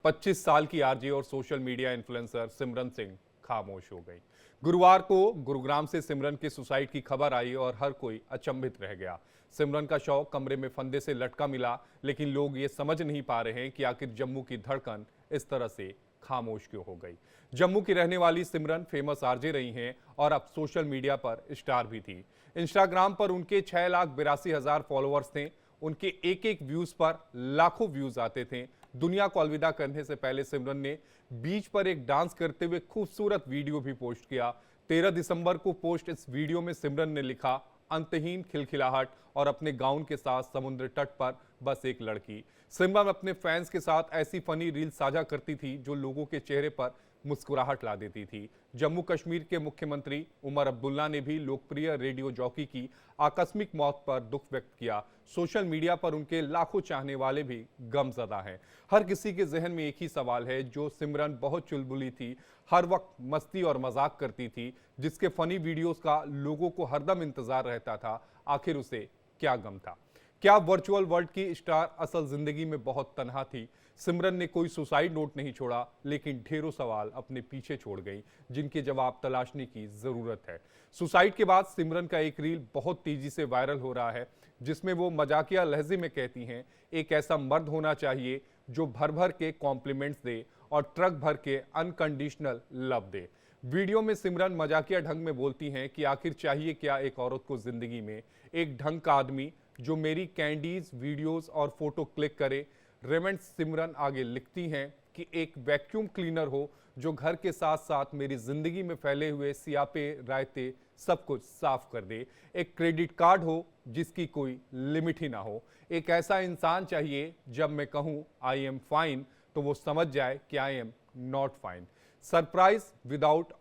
25 साल की आरजे और सोशल मीडिया इन्फ्लुएंसर सिमरन सिंह खामोश हो गई। गुरुवार को गुरुग्राम से सिमरन के सुसाइड की खबर आई और हर कोई अचंभित रह गया। सिमरन का शव कमरे में फंदे से लटका मिला, लेकिन लोग ये समझ नहीं पा रहे हैं कि आखिर जम्मू की धड़कन इस तरह से खामोश क्यों हो गई। जम्मू की रहने वाली सिमरन फेमस आरजे रही हैं और अब सोशल मीडिया पर स्टार भी थी। इंस्टाग्राम पर उनके 6,82,000 फॉलोअर्स थे। उनके एक एक व्यूज पर लाखों व्यूज आते थे। दुनिया को अलविदा करने से पहले सिमरन ने बीच पर एक डांस करते हुए खूबसूरत वीडियो भी पोस्ट किया। 13 दिसंबर को पोस्ट इस वीडियो में सिमरन ने लिखा, अंतहीन खिलखिलाहट और अपने गाउन के साथ समुद्र तट पर बस एक लड़की। सिमरन अपने फैंस के साथ ऐसी फनी रील साझा करती थी जो लोगों के चेहरे पर मुस्कुराहट ला देती थी। जम्मू कश्मीर के मुख्यमंत्री उमर अब्दुल्ला ने भी लोकप्रिय रेडियो जॉकी की आकस्मिक मौत पर दुख व्यक्त किया। सोशल मीडिया पर उनके लाखों चाहने वाले भी गमज़दा हैं। हर किसी के जहन में एक ही सवाल है, जो सिमरन बहुत चुलबुली थी, हर वक्त मस्ती और मजाक करती थी, जिसके फनी वीडियोस का लोगों को हरदम इंतजार रहता था, आखिर उसे क्या गम था? क्या वर्चुअल वर्ल्ड की स्टार असल जिंदगी में बहुत तन्हा थी? सिमरन ने कोई सुसाइड नोट नहीं छोड़ा, लेकिन ढेरों सवाल अपने पीछे छोड़ गई, जिनके जवाब तलाशने की जरूरत है। सुसाइड के बाद सिमरन का एक रील बहुत तेजी से वायरल हो रहा है, जिसमें वो मजाकिया लहजे में कहती हैं, एक ऐसा मर्द होना चाहिए जो भर भर के कॉम्प्लीमेंट्स दे और ट्रक भर के अनकंडीशनल लव दे। वीडियो में सिमरन मजाकिया ढंग में बोलती हैं कि आखिर चाहिए क्या एक औरत को जिंदगी में, एक ढंग का आदमी जो मेरी कैंडीज, वीडियोस और फोटो क्लिक करे। रेमंड सिमरन आगे लिखती हैं कि एक वैक्यूम क्लीनर हो जो घर के साथ साथ मेरी जिंदगी में फैले हुए सियापे, रायते सब कुछ साफ कर दे। एक क्रेडिट कार्ड हो जिसकी कोई लिमिट ही ना हो। एक ऐसा इंसान चाहिए जब मैं कहूँ आई एम फाइन तो वो समझ जाए कि I am not fine. Surprise without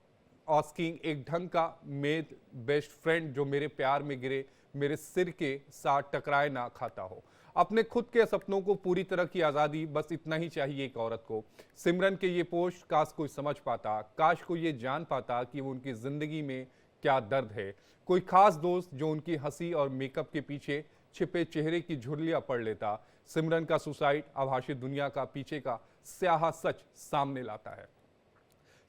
asking, एक ढंग का मेल बेस्ट फ्रेंड जो मेरे प्यार में गिरे, मेरे सिर के साथ टकराए ना खाता हो। अपने खुद के सपनों को पूरी तरह की आज़ादी, बस इतना ही चाहिए एक औरत को। सिमरन के ये पोस्ट काश कोई समझ पाता, काश कोई ये जान पाता कि वो उनकी ज़िंदगी में क्या दर्द है। कोई खास दोस्त जो उनकी हंसी और मेकअप के पीछे छिपे चेहरे की झुर्रियाँ पढ़ लेता। सिमरन का सुसाइड आभासी दुनिया का पीछे का स्याह सच सामने लाता है।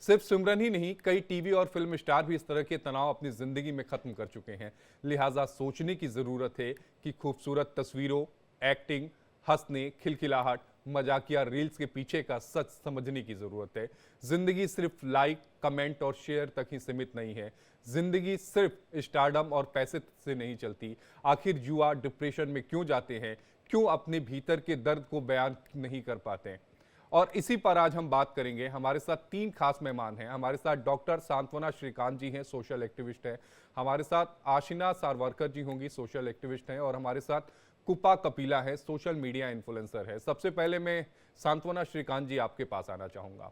सिर्फ सिमरन ही नहीं, कई टीवी और फिल्म स्टार भी इस तरह के तनाव अपनी जिंदगी में खत्म कर चुके हैं। लिहाजा सोचने की जरूरत है कि खूबसूरत तस्वीरों, एक्टिंग, हंसने, खिलखिलाहट, मजाकिया रील्स के पीछे का सच समझने की जरूरत है। जिंदगी सिर्फ लाइक, कमेंट और शेयर तक ही सीमित नहीं है। जिंदगी सिर्फ स्टारडम और पैसे से नहीं चलती। आखिर युवा डिप्रेशन में क्यों जाते हैं? क्यों अपने भीतर के दर्द को बयान नहीं कर पाते हैं? और इसी पर आज हम बात करेंगे। हमारे साथ 3 खास मेहमान हैं। हमारे साथ डॉक्टर सांत्वना श्रीकांत जी हैं, सोशल एक्टिविस्ट हैं। हमारे साथ आशिना सारवारकर जी होंगी, सोशल एक्टिविस्ट हैं। और हमारे साथ कुपा कपिला है, सोशल मीडिया इन्फ्लुएंसर है। सबसे पहले मैं सांत्वना श्रीकांत जी आपके पास आना चाहूँगा।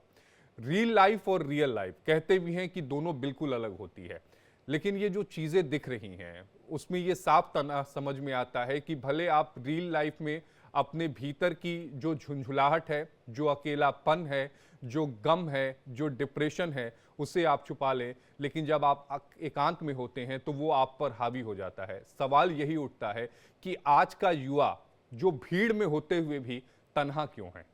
रियल लाइफ और रियल लाइफ कहते भी हैं कि दोनों बिल्कुल अलग होती है, लेकिन ये जो चीज़ें दिख रही हैं उसमें ये साफ तना समझ में आता है कि भले आप रियल लाइफ में अपने भीतर की जो झुंझुलाहट है, जो अकेलापन है, जो गम है, जो डिप्रेशन है, उसे आप छुपा लें, लेकिन जब आप एकांत में होते हैं तो वो आप पर हावी हो जाता है। सवाल यही उठता है कि आज का युवा जो भीड़ में होते हुए भी तन्हा क्यों है?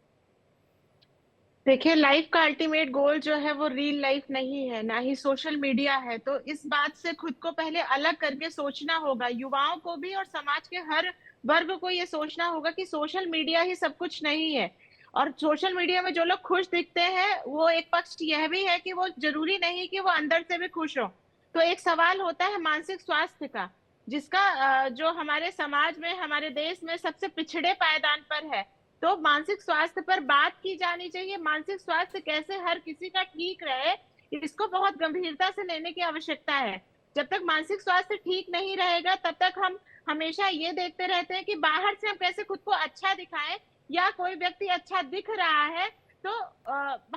देखिए, लाइफ का अल्टीमेट गोल जो है वो रियल लाइफ नहीं है, ना ही सोशल मीडिया है। तो इस बात से खुद को पहले अलग करके सोचना होगा। युवाओं को भी और समाज के हर वर्ग को ये सोचना होगा कि सोशल मीडिया ही सब कुछ नहीं है। और सोशल मीडिया में जो लोग खुश दिखते हैं, वो एक पक्ष यह भी है कि वो जरूरी नहीं कि वो अंदर से भी खुश हो। तो एक सवाल होता है मानसिक स्वास्थ्य का, जिसका जो हमारे समाज में, हमारे देश में सबसे पिछड़े पायदान पर है। तो मानसिक स्वास्थ्य पर बात की जानी चाहिए। मानसिक स्वास्थ्य कैसे हर किसी का ठीक रहे, इसको बहुत गंभीरता से लेने की आवश्यकता है। जब तक मानसिक स्वास्थ्य ठीक नहीं रहेगा, तब तक हम हमेशा ये देखते रहते हैं कि बाहर से हम कैसे खुद को अच्छा दिखाएं, या कोई व्यक्ति अच्छा दिख रहा है तो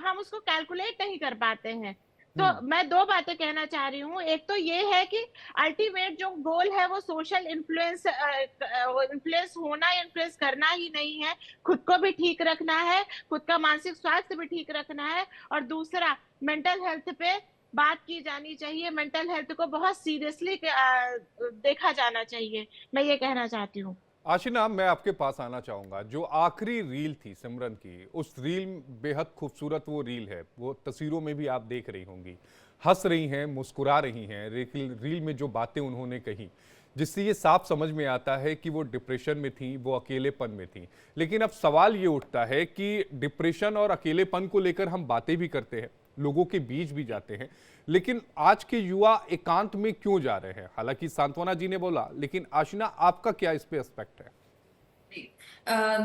हम उसको कैलकुलेट नहीं कर पाते हैं। तो हम्म। मैं दो बातें कहना चाह रही हूँ। एक तो ये है कि अल्टीमेट जो गोल है वो सोशल इन्फ्लुएंस होना, इन्फ्लुएंस करना ही नहीं है। खुद को भी ठीक रखना है, खुद का मानसिक स्वास्थ्य भी ठीक रखना है। और दूसरा, मेंटल हेल्थ पे बात की जानी चाहिए। मेंटल हेल्थ को बहुत सीरियसली देखा जाना चाहिए। मैं ये कहना चाहती हूँ। आशिना, मैं आपके पास आना चाहूंगा। जो आखिरी रील थी सिमरन की, उस रील बेहद खूबसूरत वो रील है। वो तस्वीरों में भी आप देख रही होंगी, हंस रही हैं, मुस्कुरा रही हैं। रील में जो बातें उन्होंने कही, जिससे ये साफ समझ में आता है कि वो डिप्रेशन में थी, वो अकेलेपन में थी। लेकिन अब सवाल ये उठता है कि डिप्रेशन और अकेलेपन को लेकर हम बातें भी करते हैं, लोगों के बीच भी जाते हैं, लेकिन आज के युवा एकांत में क्यों जा रहे हैं? हालांकि सांत्वना जी ने बोला, लेकिन आशिना, आपका क्या इस पे एस्पेक्ट है? जी।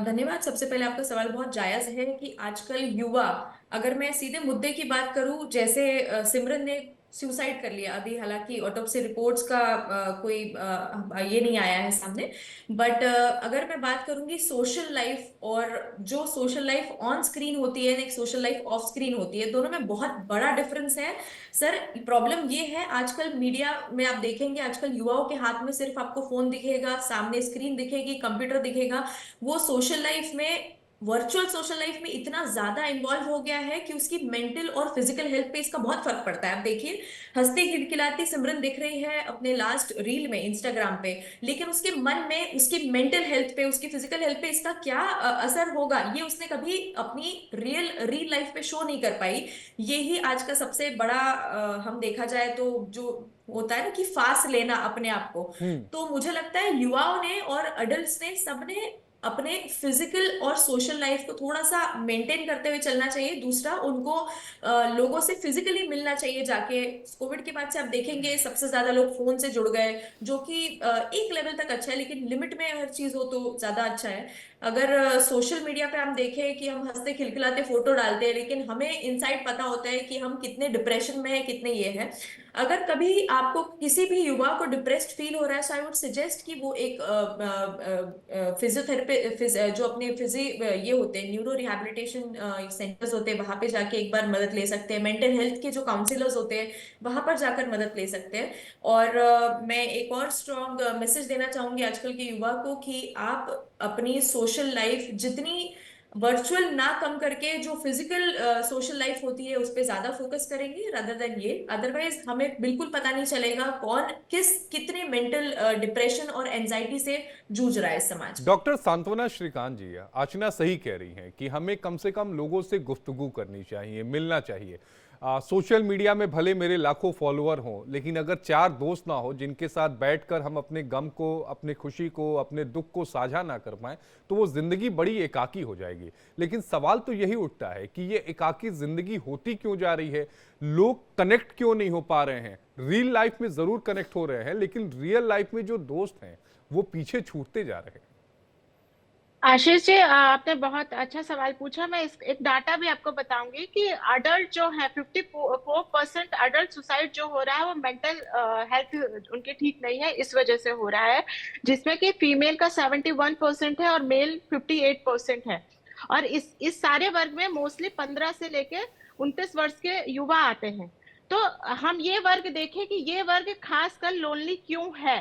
धन्यवाद। सबसे पहले आपका सवाल बहुत जायज है कि आजकल युवा, अगर मैं सीधे मुद्दे की बात करूं, जैसे सिमरन ने सुसाइड कर लिया अभी, हालांकि ऑटोप्सी रिपोर्ट्स का कोई ये नहीं आया है सामने, बट अगर मैं बात करूंगी सोशल लाइफ, और जो सोशल लाइफ ऑन स्क्रीन होती है, एक सोशल लाइफ ऑफ स्क्रीन होती है, दोनों में बहुत बड़ा डिफरेंस है। सर, प्रॉब्लम ये है, आजकल मीडिया में आप देखेंगे, आजकल युवाओं के हाथ में सिर्फ आपको फोन दिखेगा, सामने स्क्रीन दिखेगी, कंप्यूटर दिखेगा। वो सोशल लाइफ में, वर्चुअल सोशल लाइफ में इतना ज्यादा इन्वॉल्व हो गया है कि उसकी मेंटल और फिजिकल हेल्थ पे इसका बहुत फर्क पड़ता है। आप देखिए, हंसती खिलखिलाती सिमरन दिख रही है अपने लास्ट रील में इंस्टाग्राम पे, लेकिन उसके मन में, उसकी मेंटल हेल्थ पे, उसकी फिजिकल हेल्थ पे इसका क्या असर होगा, ये उसने कभी अपनी रियल लाइफ पे शो नहीं कर पाई। यही आज का सबसे बड़ा हम देखा जाए तो जो होता है ना कि फांस लेना अपने आप को। हम्म। तो मुझे लगता है युवाओं ने और अडल्ट्स ने, सबने अपने फिजिकल और सोशल लाइफ को थोड़ा सा मेंटेन करते हुए चलना चाहिए। दूसरा, उनको लोगों से फिजिकली मिलना चाहिए जाके। कोविड के बाद से आप देखेंगे सबसे ज्यादा लोग फोन से जुड़ गए, जो कि एक लेवल तक अच्छा है, लेकिन लिमिट में हर चीज हो तो ज्यादा अच्छा है। अगर सोशल मीडिया पे हम देखें कि हम हंसते खिलखिलाते फोटो डालते हैं, लेकिन हमें इनसाइड पता होता है कि हम कितने डिप्रेशन में है, कितने ये है। अगर कभी आपको, किसी भी युवा को डिप्रेस्ड फील हो रहा है, सो आई वुड सजेस्ट कि वो एक फिजियोथेरेपी, जो अपने फिजी ये होते हैं, न्यूरो रिहैबिलिटेशन सेंटर्स होते हैं, वहां पे जाके एक बार मदद ले सकते हैं। मेंटल हेल्थ के जो काउंसलर्स होते हैं, वहां पर जाकर मदद ले सकते हैं। और मैं एक और स्ट्रॉन्ग मैसेज देना चाहूंगी आजकल के युवा को कि आप अपनी सोशल लाइफ जितनी वर्चुअल ना कम करके, जो फिजिकल सोशल लाइफ होती है उस पर ज्यादा फोकस करेंगे रादर देन ये। अदरवाइज हमें बिल्कुल पता नहीं चलेगा कौन कितने मेंटल डिप्रेशन और एंजाइटी से जूझ रहा है इस समाज में। डॉक्टर सांत्वना श्रीकांत जी, आशिना सही कह रही हैं कि हमें कम से कम लोगों से गुफ्तगू करनी चाहिए, मिलना चाहिए। सोशल मीडिया में भले मेरे लाखों फॉलोअर हों, लेकिन अगर 4 दोस्त ना हो जिनके साथ बैठकर हम अपने गम को, अपने खुशी को, अपने दुख को साझा ना कर पाएं, तो वो जिंदगी बड़ी एकाकी हो जाएगी। लेकिन सवाल तो यही उठता है कि ये एकाकी जिंदगी होती क्यों जा रही है? लोग कनेक्ट क्यों नहीं हो पा रहे हैं? रियल लाइफ में जरूर कनेक्ट हो रहे हैं, लेकिन रियल लाइफ में जो दोस्त हैं वो पीछे छूटते जा रहे हैं। आशीष जी, आपने बहुत अच्छा सवाल पूछा। मैं इस एक डाटा भी आपको बताऊंगी कि अडल्ट जो है 54% अडल्ट सुसाइड जो हो रहा है वो मेंटल हेल्थ उनकी ठीक नहीं है, इस वजह से हो रहा है। जिसमें कि फीमेल का 71% है और मेल 58% है। और इस सारे वर्ग में मोस्टली 15 से लेके 29 वर्ष के युवा आते हैं। तो हम ये वर्ग देखें कि ये वर्ग खासकर लोनली क्यों है।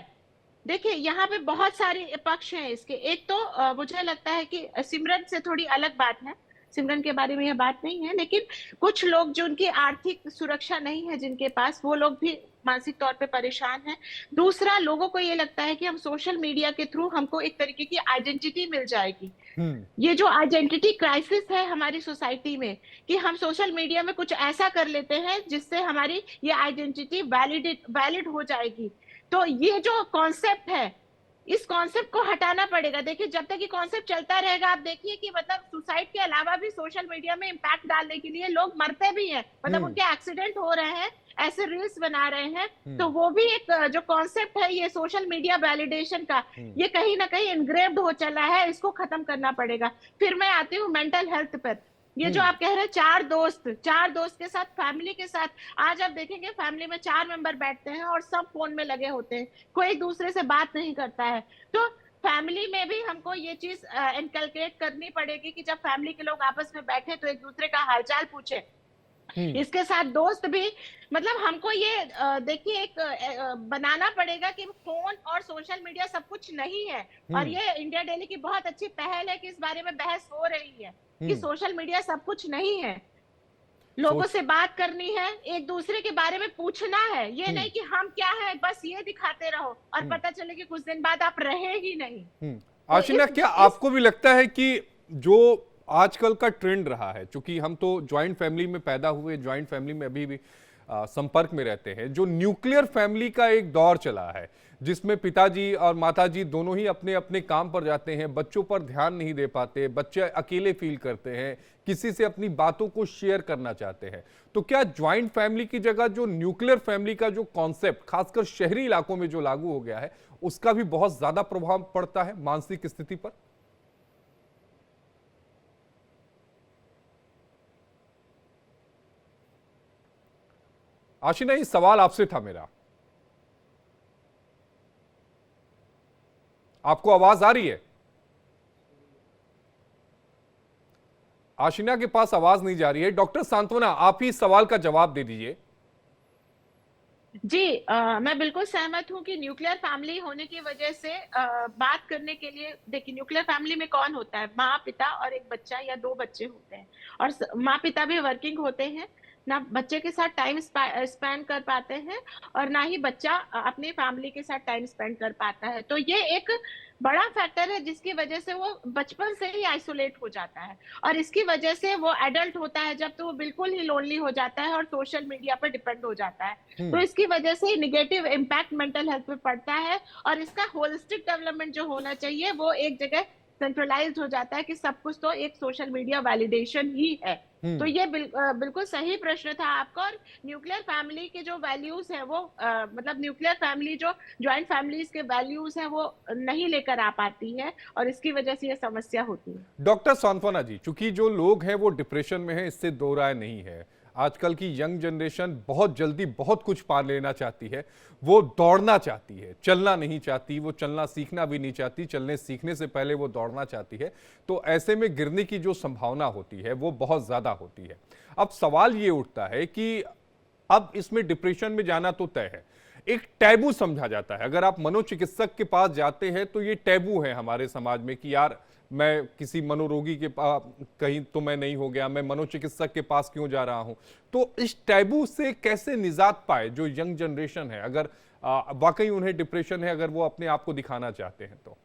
देखिए, यहाँ पे बहुत सारे पक्ष हैं इसके। एक तो मुझे लगता है कि सिमरन से थोड़ी अलग बात है, सिमरन के बारे में यह बात नहीं है, लेकिन कुछ लोग जो उनकी आर्थिक सुरक्षा नहीं है जिनके पास, वो लोग भी मानसिक तौर पे परेशान हैं। दूसरा, लोगों को ये लगता है कि हम सोशल मीडिया के थ्रू हमको एक तरीके की आइडेंटिटी मिल जाएगी। हम्म। ये जो आइडेंटिटी क्राइसिस है हमारी सोसाइटी में, कि हम सोशल मीडिया में कुछ ऐसा कर लेते हैं जिससे हमारी ये आइडेंटिटी वैलिड हो जाएगी। तो ये जो कॉन्सेप्ट है, इस कॉन्सेप्ट को हटाना पड़ेगा। देखिए, जब तक ये कॉन्सेप्ट चलता रहेगा, आप देखिए कि मतलब सुसाइड के अलावा भी सोशल मीडिया में इम्पैक्ट डालने के लिए लोग मरते भी हैं, मतलब हम्म। उनके एक्सीडेंट हो रहे हैं, ऐसे रील्स बना रहे हैं। तो हम्म। वो भी एक जो कॉन्सेप्ट है ये सोशल मीडिया वैलिडेशन का, हम्म। ये कहीं ना कहीं इनग्रेव्ड हो चला है, इसको खत्म करना पड़ेगा। फिर मैं आती हूँ मेंटल हेल्थ पर। ये जो हम्म। आप कह रहे हैं, चार दोस्त के साथ, फैमिली के साथ, आज आप देखेंगे फैमिली में 4 मेंबर बैठते हैं और सब फोन में लगे होते हैं, कोई एक दूसरे से बात नहीं करता है। तो फैमिली में भी हमको ये चीज इनकलकेट करनी पड़ेगी कि जब फैमिली के लोग आपस में बैठे तो एक दूसरे का हालचाल पूछे। हम्म। इसके साथ दोस्त भी, मतलब हमको ये देखिए एक बनाना पड़ेगा कि फोन और सोशल मीडिया सब कुछ नहीं है। और हम्म। ये इंडिया डेली की बहुत अच्छी पहल है कि इस बारे में बहस हो रही है कि हम्म। सोशल मीडिया सब कुछ नहीं है। लोगों सोच। से बात करनी है, एक दूसरे के बारे में पूछना है, ये हम्म। नहीं कि हम क्या है बस ये दिखाते रहो और हम्म। पता चले कि कुछ दिन बाद आप रहे ही नहीं। हम्म। तो आशिना, क्या इस आपको भी लगता है कि जो आजकल का ट्रेंड रहा है, चूंकि हम तो ज्वाइंट फैमिली में पैदा हुए, ज्वाइंट फैमिली में अभी भी संपर्क में रहते हैं, जो न्यूक्लियर फैमिली का एक दौर चला है जिसमें पिताजी और माताजी दोनों ही अपने अपने काम पर जाते हैं, बच्चों पर ध्यान नहीं दे पाते, बच्चे अकेले फील करते हैं, किसी से अपनी बातों को शेयर करना चाहते हैं, तो क्या ज्वाइंट फैमिली की जगह जो न्यूक्लियर फैमिली का जो कॉन्सेप्ट खासकर शहरी इलाकों में जो लागू हो गया है, उसका भी बहुत ज्यादा प्रभाव पड़ता है मानसिक स्थिति पर? आशिना, ये सवाल आपसे था मेरा। आपको आवाज आ रही है? आशिना के पास आवाज नहीं जा रही है। डॉक्टर सांत्वना, आप ही इस सवाल का जवाब दे दीजिए। जी, मैं बिल्कुल सहमत हूँ कि न्यूक्लियर फैमिली होने की वजह से बात करने के लिए, देखिए न्यूक्लियर फैमिली में कौन होता है, माँ पिता और एक बच्चा या दो बच्चे होते हैं, और माँ पिता भी वर्किंग होते हैं, ना बच्चे के साथ टाइम स्पेंड कर पाते हैं और ना ही बच्चा अपनी फैमिली के साथ टाइम स्पेंड कर पाता है। तो ये एक बड़ा फैक्टर है जिसकी वजह से वो बचपन से ही आइसोलेट हो जाता है, और इसकी वजह से वो एडल्ट होता है जब, तो वो बिल्कुल ही लोनली हो जाता है और सोशल मीडिया पर डिपेंड हो जाता है। तो इसकी वजह से निगेटिव इम्पैक्ट मेंटल हेल्थ पे पड़ता है, और इसका होलिस्टिक डेवलपमेंट जो होना चाहिए वो एक जगह सेंट्रलाइज्ड हो जाता है कि सब कुछ तो एक सोशल मीडिया वैलिडेशन ही है। तो ये बिल्कुल सही प्रश्न था आपका। और न्यूक्लियर फैमिली के जो वैल्यूज है वो मतलब न्यूक्लियर फैमिली जो ज्वाइंट फैमिलीज के वैल्यूज है वो नहीं लेकर आ पाती है, और इसकी वजह से ये समस्या होती है। डॉक्टर सांत्वना जी, चूंकि जो लोग हैं वो डिप्रेशन में हैं, इससे दो राय नहीं है। आजकल की यंग जनरेशन बहुत जल्दी बहुत कुछ पा लेना चाहती है, वो दौड़ना चाहती है, चलना नहीं चाहती, वो चलना सीखना भी नहीं चाहती, चलने सीखने से पहले वो दौड़ना चाहती है। तो ऐसे में गिरने की जो संभावना होती है वो बहुत ज्यादा होती है। अब सवाल ये उठता है कि अब इसमें डिप्रेशन में जाना तो तय है, एक टैबू समझा जाता है। अगर आप मनोचिकित्सक के पास जाते हैं तो ये टैबू है हमारे समाज में कि यार मैं किसी मनोरोगी के पास कहीं तो मैं नहीं हो गया, मैं मनोचिकित्सक के पास क्यों जा रहा हूं। तो इस टैबू से कैसे निजात पाए जो यंग जनरेशन है, अगर वाकई उन्हें डिप्रेशन है, अगर वो अपने आप को दिखाना चाहते हैं तो?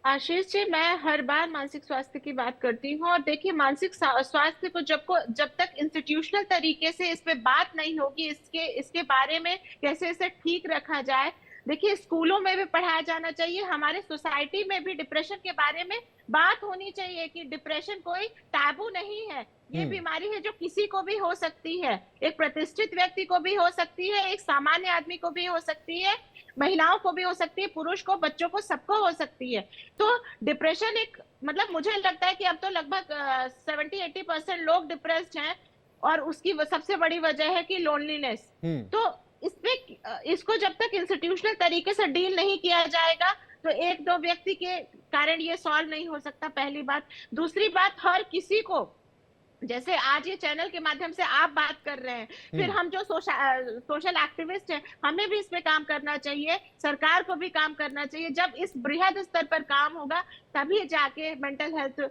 आशीष जी, मैं हर बार मानसिक स्वास्थ्य की बात करती हूँ, और देखिए मानसिक स्वास्थ्य को जब तक इंस्टीट्यूशनल तरीके से इस पे बात नहीं होगी, इसके बारे में कैसे इसे ठीक रखा जाए। देखिए स्कूलों में भी पढ़ाया जाना चाहिए, हमारे सोसाइटी में भी डिप्रेशन के बारे में बात होनी चाहिए कि डिप्रेशन कोई टैबू नहीं है, ये बीमारी है जो किसी को भी हो सकती है, एक प्रतिष्ठित व्यक्ति को भी हो सकती है, एक सामान्य आदमी को भी हो सकती है, महिलाओं को भी हो सकती है, पुरुष को, बच्चों को, सबको हो सकती है। तो डिप्रेशन एक, मतलब मुझे लगता है कि अब तो लगभग 70-80% लोग डिप्रेस्ड हैं, और उसकी सबसे बड़ी वजह है कि लोनलीनेस। तो इसको जब तक इंस्टीट्यूशनल तरीके से डील नहीं किया जाएगा तो एक दो व्यक्ति के कारण ये सॉल्व नहीं हो सकता, पहली बात। दूसरी बात, हर किसी को, जैसे आज ये चैनल के माध्यम से आप बात कर रहे हैं, फिर हम जो सोशल एक्टिविस्ट हैं, हमें भी इस पे काम करना चाहिए, सरकार को भी काम करना चाहिए। जब इस बृहद स्तर पर काम होगा तभी जाके मेंटल हेल्थ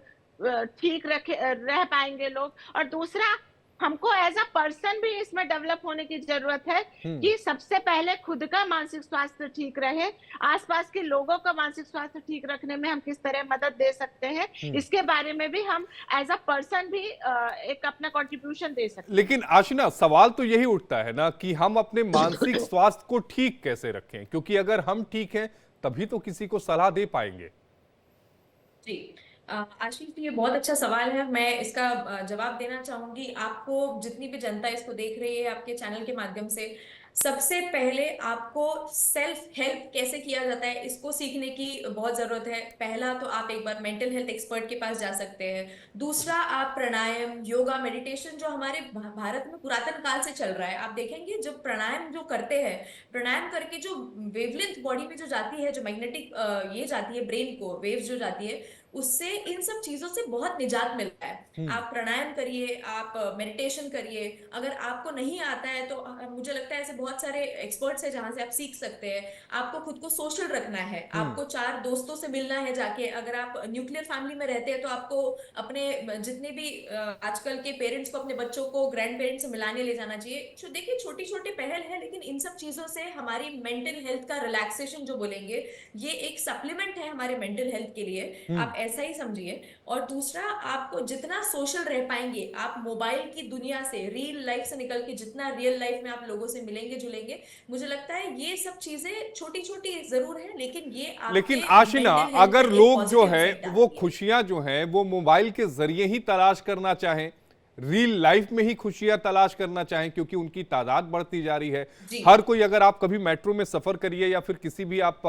ठीक रह पाएंगे लोग। और दूसरा, हमको एज अ पर्सन भी इसमें डेवलप होने की जरूरत है कि सबसे पहले खुद का मानसिक स्वास्थ्य ठीक रहे, आसपास के लोगों का मानसिक स्वास्थ्य ठीक रखने में हम किस तरह मदद दे सकते हैं, इसके बारे में भी हम एज अ पर्सन भी एक अपना कंट्रीब्यूशन दे सकते हैं। लेकिन आशिना, सवाल तो यही उठता है ना कि हम अपने मानसिक स्वास्थ्य को ठीक कैसे रखें, क्योंकि अगर हम ठीक हैं तभी तो किसी को सलाह दे पाएंगे। जी, आशीष जी, ये बहुत अच्छा सवाल है। मैं इसका जवाब देना चाहूंगी। आपको, जितनी भी जनता इसको देख रही है आपके चैनल के माध्यम से, सबसे पहले आपको सेल्फ हेल्प कैसे किया जाता है इसको सीखने की बहुत जरूरत है। पहला तो आप एक बार मेंटल हेल्थ एक्सपर्ट के पास जा सकते हैं। दूसरा, आप प्राणायाम, योगा, मेडिटेशन जो हमारे भारत में पुरातन काल से चल रहा है, आप देखेंगे जब प्राणायाम जो करते हैं, प्राणायाम करके जो वेवलेंथ बॉडी में जो जाती है, जो मैग्नेटिक ये जाती है ब्रेन को, वेव्स जो जाती है, उससे इन सब चीजों से बहुत निजात मिलता है। हम्म। आप प्राणायाम करिए, आप मेडिटेशन करिए। अगर आपको नहीं आता है तो मुझे लगता है ऐसे बहुत सारे एक्सपर्ट्स हैं जहां से आप सीख सकते हैं। आपको खुद को सोशल रखना है, हम्म। आपको चार दोस्तों से मिलना है जाके। अगर आप न्यूक्लियर फैमिली में रहते हैं तो आपको अपने जितने भी आजकल के पेरेंट्स को अपने बच्चों को ग्रैंड पेरेंट्स से मिलाने ले जाना चाहिए। जो देखिए छोटी छोटी पहल है, लेकिन इन सब चीजों से हमारी मेंटल हेल्थ का रिलैक्सेशन जो बोलेंगे, ये एक सप्लीमेंट है हमारे मेंटल हेल्थ के लिए। हम्म। आप ऐसा ही समझिए। और दूसरा, आपको जितना सोशल रह पाएंगे, आप मोबाइल की दुनिया से, रियल लाइफ से निकल के जितना रियल लाइफ में आप लोगों से मिलेंगे जुलेंगे, मुझे लगता है ये सब चीजें छोटी छोटी जरूर है, लेकिन ये लेकिन आपके आशिना, मेंटल हेल्थ अगर पर एक लोग जो पॉजिटिव है इफेक्ट वो डालती है। खुशियां जो है वो मोबाइल के जरिए ही तलाश करना चाहें, रियल लाइफ में ही खुशियां तलाश करना चाहें, क्योंकि उनकी तादाद बढ़ती जा रही है। जी हर कोई, अगर आप कभी मेट्रो में सफर करिए या फिर किसी भी आप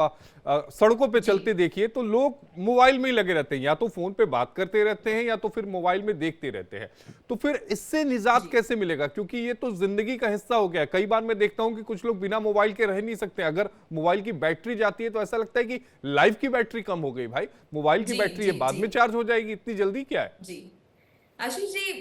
सड़कों पे जी चलते देखिए, तो लोग मोबाइल में ही लगे रहते हैं, या तो फोन पे बात करते रहते हैं या तो फिर मोबाइल में देखते रहते हैं। तो फिर इससे निजात जी कैसे मिलेगा, क्योंकि ये तो जिंदगी का हिस्सा हो गया है। कई बार मैं देखता हूं कि कुछ लोग बिना मोबाइल के रह नहीं सकते। अगर मोबाइल की बैटरी जाती है तो ऐसा लगता है कि लाइफ की बैटरी कम हो गई। भाई, मोबाइल की जी बैटरी है, जी बाद जी में चार्ज हो जाएगी, इतनी जल्दी क्या है। जी आशीष जी,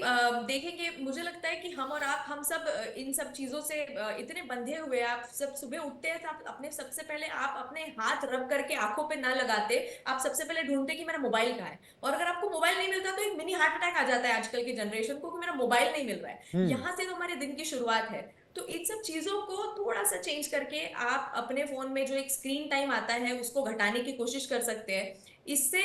देखेंगे, मुझे लगता है कि हम और आप, हम सब इन सब चीजों से इतने बंधे हुए हैं। आप सब सुबह उठते हैं तो आप अपने, सबसे पहले आप अपने हाथ रब करके आंखों पे ना लगाते, आप सबसे पहले ढूंढते कि मेरा मोबाइल कहाँ है। और अगर आपको मोबाइल नहीं मिलता तो एक मिनी हार्ट अटैक आ जाता है आजकल की जनरेशन को, कि मेरा मोबाइल नहीं मिल रहा है। हम्म। यहाँ से तो हमारे दिन की शुरुआत है। तो इन सब चीजों को थोड़ा सा चेंज करके आप अपने फोन में जो एक स्क्रीन टाइम आता है उसको घटाने की कोशिश कर सकते हैं। इससे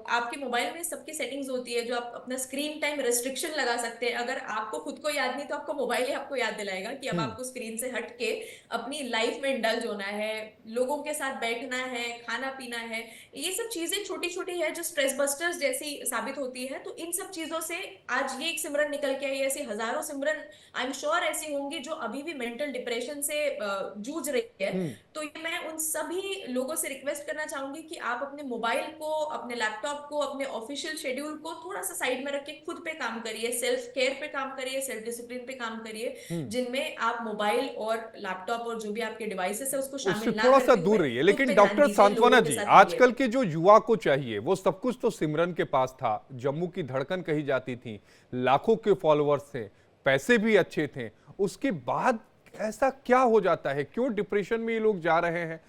आपके मोबाइल में सबकी सेटिंग्स होती है जो आप अपना स्क्रीन टाइम रेस्ट्रिक्शन लगा सकते हैं। अगर आपको खुद को याद नहीं तो आपको मोबाइल ही आपको याद दिलाएगा कि अब हम्म। आपको स्क्रीन से हट के अपनी लाइफ में इंडल्ज होना है, लोगों के साथ बैठना है, खाना पीना है। ये सब चीजें छोटी छोटी है जो स्ट्रेस बस्टर्स जैसी साबित होती है। तो इन सब चीजों से आज ये एक सिमरन निकल के आई, ऐसी हजारों सिमरन आई एम श्योर ऐसी होंगी जो अभी भी मेंटल डिप्रेशन से जूझ रही है। हम्म। तो ये मैं उन सभी लोगों से रिक्वेस्ट करना चाहूंगी कि आप अपने मोबाइल को, अपने लैपटॉप को, अपने ऑफिशियल शेड्यूल को थोड़ा सा साइड में रख के खुद पे काम करिए, सेल्फ केयर पे काम करिए, सेल्फ डिसिप्लिन पे काम करिए, हम्म। जिनमें आप मोबाइल और लैपटॉप और जो भी आपके डिवाइसेस है उसको उससे शामिल ना थोड़ा सा करते हुए दूर रहिए। खुद लेकिन पे ध्यान डॉक्टर दीजिए, सांत्वना लोगों के जी, साथ मिलिए। आजकल के जो युवा को चाहिए वो सब कुछ तो सिमरन के पास था। जम्मू की धड़कन कही जाती थी, लाखों के फॉलोअर्स थे, पैसे भी अच्छे थे। उसके बाद ऐसा क्या हो जाता है, क्यों डिप्रेशन में ये लोग जा रहे हैं?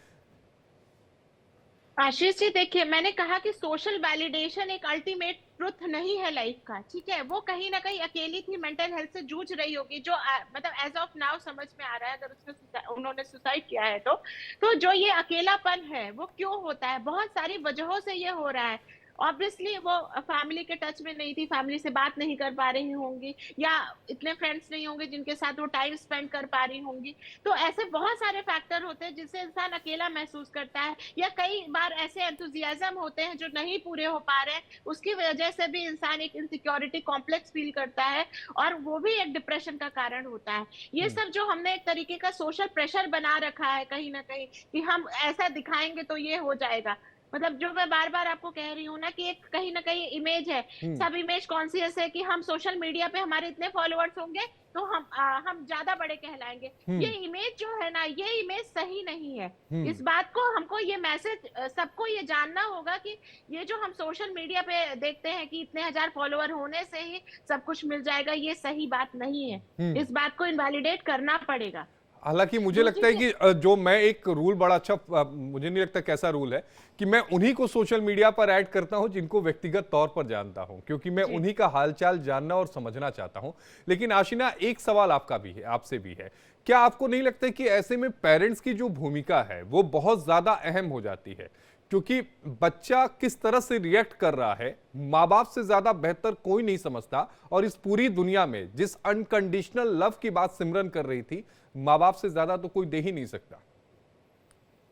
आशीष जी, देखिए, मैंने कहा कि सोशल वैलिडेशन एक अल्टीमेट ट्रुथ नहीं है लाइफ का, ठीक है। वो कहीं ना कहीं अकेली थी, मेंटल हेल्थ से जूझ रही होगी, जो मतलब एज ऑफ नाउ समझ में आ रहा है, अगर उन्होंने सुसाइड किया है तो जो ये अकेलापन है वो क्यों होता है, बहुत सारी वजहों से ये हो रहा है। ऑब्वियसली वो फैमिली के टच में नहीं थी, फैमिली से बात नहीं कर पा रही होंगी, या इतने फ्रेंड्स नहीं होंगे जिनके साथ वो टाइम स्पेंड कर पा रही होंगी। तो ऐसे बहुत सारे फैक्टर होते हैं जिससे इंसान अकेला महसूस करता है, या कई बार ऐसे एंथुजियाज्म होते हैं जो नहीं पूरे हो पा रहे हैं, उसकी वजह से भी इंसान एक इनसिक्योरिटी कॉम्प्लेक्स फील करता है, और वो भी एक डिप्रेशन का कारण होता है। ये सब जो हमने एक तरीके का सोशल प्रेशर बना रखा है कहीं ना कहीं, कि हम ऐसा दिखाएंगे तो ये हो जाएगा। मतलब जो मैं बार बार आपको कह रही हूँ ना, कि एक कहीं ना कहीं इमेज है, हम्म। सब इमेज कॉन्शियस है, कि हम सोशल मीडिया पे हमारे इतने फॉलोअर्स होंगे तो हम ज्यादा बड़े कहलाएंगे। ये हम्म। इमेज जो है ना, ये इमेज सही नहीं है। हम्म। इस बात को हमको ये मैसेज सबको ये जानना होगा कि ये जो हम सोशल मीडिया पे देखते हैं कि इतने हजार फॉलोअर होने से ही सब कुछ मिल जाएगा, ये सही बात नहीं है। हम्म। इस बात को इनवैलिडेट करना पड़ेगा। हालांकि मुझे दूसरी लगता है चीज, कि जो मैं एक रूल बड़ा अच्छा, मुझे नहीं लगता कैसा रूल है, कि मैं उन्हीं को सोशल मीडिया पर ऐड करता हूं जिनको व्यक्तिगत तौर पर जानता हूं, क्योंकि मैं जी उन्हीं का हालचाल जानना और समझना चाहता हूं। लेकिन आशिना, एक सवाल आपका भी है, आपसे भी है। क्या आपको नहीं लगता कि ऐसे में पेरेंट्स की जो भूमिका है वो बहुत ज्यादा अहम हो जाती है? क्योंकि बच्चा किस तरह से रिएक्ट कर रहा है, माँ बाप से ज्यादा बेहतर कोई नहीं समझता। और इस पूरी दुनिया में जिस अनकंडीशनल लव की बात सिमरन कर रही थी, माँ बाप से ज्यादा तो कोई दे ही नहीं सकता।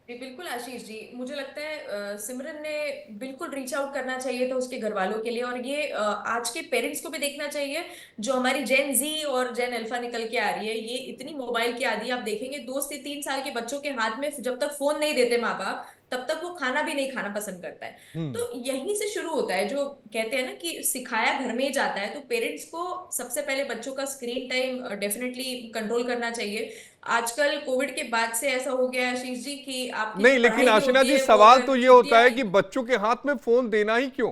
जी बिल्कुल आशीष जी, मुझे लगता है सिमरन ने बिल्कुल रीच आउट करना चाहिए था उसके घर वालों के लिए। और ये आज के पेरेंट्स को भी देखना चाहिए, जो हमारी जेन जी और जेन अल्फा निकल के आ रही है, ये इतनी मोबाइल की आदी। आप देखेंगे 2 से 3 साल के बच्चों के हाथ में जब तक फोन नहीं देते माँ बाप, तब तक वो खाना भी नहीं खाना पसंद करता है। तो यहीं से शुरू होता है, जो कहते हैं ना कि सिखाया घर में ही जाता है। तो पेरेंट्स को सबसे पहले बच्चों का स्क्रीन टाइम डेफिनेटली कंट्रोल करना चाहिए। आजकल कोविड के बाद से ऐसा हो गया है आशीष जी कि आपकी नहीं, जो लेकिन पढ़ाई आशीना होती जी है, वो सवाल अगर तो ये होता छुट्टियां है कि बच्चों के हाथ में फोन देना ही क्यों?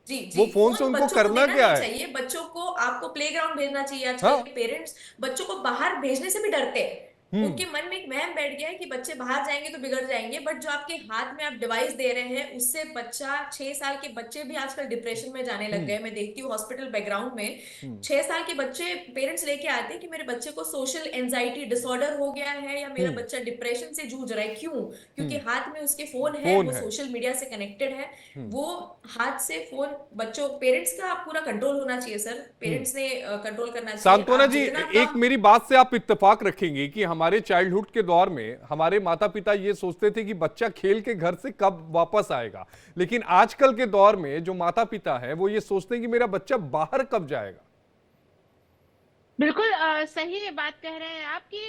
जी वो जी, फोन से उनको बच्चों को करना देना क्या नहीं है? चाहिए। बच्चों को आपको प्लेग्राउंड भेजना चाहिए। आजकल हाँ। के पेरेंट्स बच्चों को बाहर भेजने से भी डरते हैं। हम्म। उनके मन में एक वहम बैठ गया है कि बच्चे बाहर जाएंगे तो बिगड़ जाएंगे। बट जो आपके हाथ में आप डिवाइस दे रहे हैं, उससे बच्चा 6 साल के बच्चे भी आजकल डिप्रेशन में जाने लग गए। मैं देखती हूँ हॉस्पिटल बैकग्राउंड में 6 साल के बच्चे पेरेंट्स लेके आते हैं कि मेरे बच्चे को सोशल एंजाइटी डिसऑर्डर हो गया है, या मेरा बच्चा डिप्रेशन से जूझ रहा है। क्यों? क्योंकि हाथ में उसके फोन है, फोन वो है। सोशल मीडिया से कनेक्टेड है। वो हाथ से फोन बच्चों, पेरेंट्स का पूरा कंट्रोल होना चाहिए सर। पेरेंट्स ने कंट्रोल करना चाहिए। सांत्वना आप जी, जितना एक कम मेरी बात से आप इत्तेफाक रखेंगे कि हमारे चाइल्डहुड के दौर में हमारे माता पिता ये सोचते थे कि बच्चा खेल के घर से कब वापस आएगा, लेकिन आजकल के दौर में जो माता पिता है वो ये सोचते हैं कि मेरा बच्चा बाहर कब जाएगा। बिल्कुल सही बात कह रहे हैं आप कि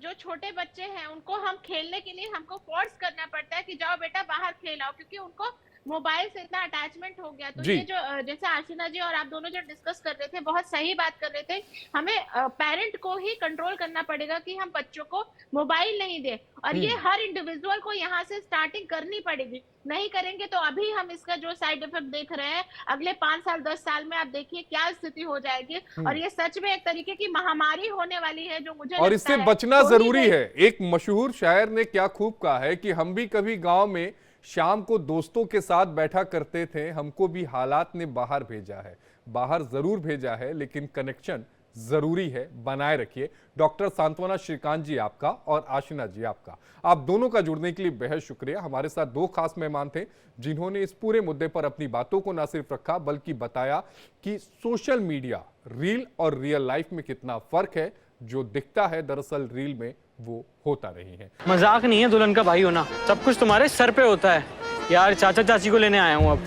जो छोटे बच्चे हैं उनको हम खेलने के लिए हमको फोर्स करना पड़ता है कि जाओ बेटा बाहर खेलाओ, क्योंकि उनको मोबाइल से इतना अटैचमेंट हो गया। तो जी। ये जो जैसे आशीना जी और आप दोनों जो डिस्कस कर रहे थे, बहुत सही बात कर रहे थे। हमें पेरेंट को ही कंट्रोल करना पड़ेगा कि हम बच्चों को मोबाइल नहीं दे, और ये हर इंडिविजुअल को यहाँ से स्टार्टिंग करनी पड़ेगी। नहीं करेंगे तो अभी हम इसका जो साइड इफेक्ट देख रहे हैं, अगले 5 साल 10 साल में आप देखिए क्या स्थिति हो जाएगी। और ये सच में एक तरीके की महामारी होने वाली है, जो मुझे और लगता इससे है बचना हो ही जरूरी गई। है। एक मशहूर शायर ने क्या खूब कहा है कि हम भी कभी गांव में शाम को दोस्तों के साथ बैठा करते थे, हमको भी हालात ने बाहर भेजा है। बाहर जरूर भेजा है, लेकिन कनेक्शन जरूरी है, बनाए रखिए। डॉक्टर सांत्वना श्रीकांत जी आपका और आशीना जी आपका, आप दोनों का जुड़ने के लिए बेहद शुक्रिया। हमारे साथ दो खास मेहमान थे जिन्होंने इस पूरे मुद्दे पर अपनी बातों को न सिर्फ रखा बल्कि बताया कि सोशल मीडिया, रील और रियल लाइफ में कितना फर्क है। जो दिखता है दरअसल रील में वो होता नहीं है। मजाक नहीं है दुल्हन का भाई होना, सब कुछ तुम्हारे सर पे होता है। यार चाचा चाची को लेने आया हूँ अब।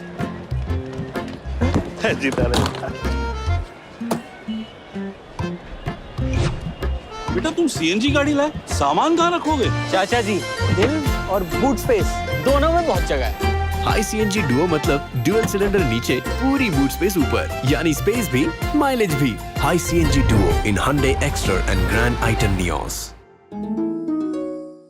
जी बेटा तुम सीएनजी गाड़ी लाए, सामान कहाँ रखोगे? चाचा जी, दिल और बूट स्पेस दोनों में बहुत जगह है। हाई सीएनजी डुओ मतलब ड्यूअल सिलेंडर नीचे, पूरी बूट स्पेस ऊपर, यानी स्पेस भी माइलेज भी। High CNG Duo in Hyundai Exter and grand आइटन Nios.